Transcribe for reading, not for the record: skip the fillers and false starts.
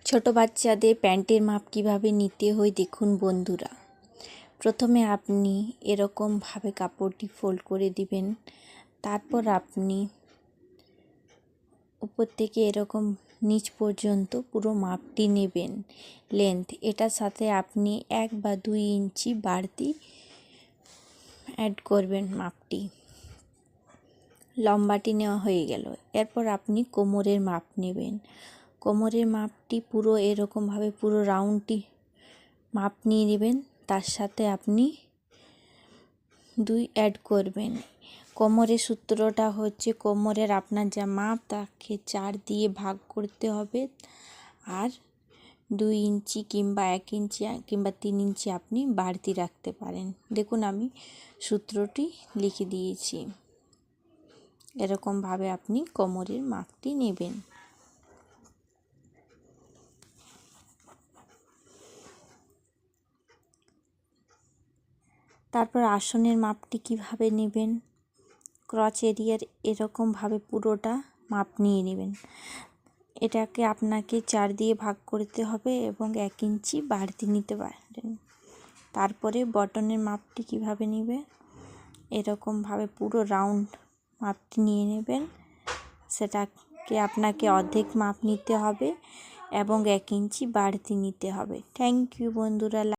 ছোট বাচ্চাদের প্যান্টের মাপ কিভাবে নিতে হয় দেখুন বন্ধুরা। প্রথমে আপনি এরকমভাবে কাপড়টি ফোল্ড করে দিবেন। তারপর আপনি উপর থেকে এরকম নিচ পর্যন্ত পুরো মাপটি নেবেন লেন্থ। এটার সাথে আপনি 1 বা 2 ইঞ্চি বাড়তি অ্যাড করবেন মাপটি। লম্বাটি নেওয়া হয়ে গেল। এরপর আপনি কোমরের মাপ নেবেন। কোমরের মাপটি পুরো এরকমভাবে পুরো রাউন্ডটি মাপ নিয়ে নেবেন। তার সাথে আপনি 2 অ্যাড করবেন। কোমরের সূত্রটা হচ্ছে কোমরের আপনার যা মাপ তাকে 4 দিয়ে ভাগ করতে হবে, আর 2 ইঞ্চি কিংবা 1 ইঞ্চি কিংবা 3 ইঞ্চি আপনি বাড়তি রাখতে পারেন। দেখুন আমি সূত্রটি লিখে দিয়েছি। এরকমভাবে আপনি কোমরের মাপটি নেবেন। তারপর আসনের মাপটি কিভাবে নেবেন, ক্রচ এরিয়ার এরকমভাবে পুরোটা মাপ নিয়ে নেবেন। এটাকে আপনাকে 4 দিয়ে ভাগ করতে হবে এবং 1 ইঞ্চি বাড়তি নিতে পারেন। তারপরে বটনের মাপটি কিভাবে নেবে, এরকমভাবে পুরো রাউন্ড মাপটি নিয়ে নেবেন। সেটাকে আপনাকে অর্ধেক মাপ নিতে হবে এবং 1 ইঞ্চি বাড়তি নিতে হবে। থ্যাংক ইউ বন্ধুরা।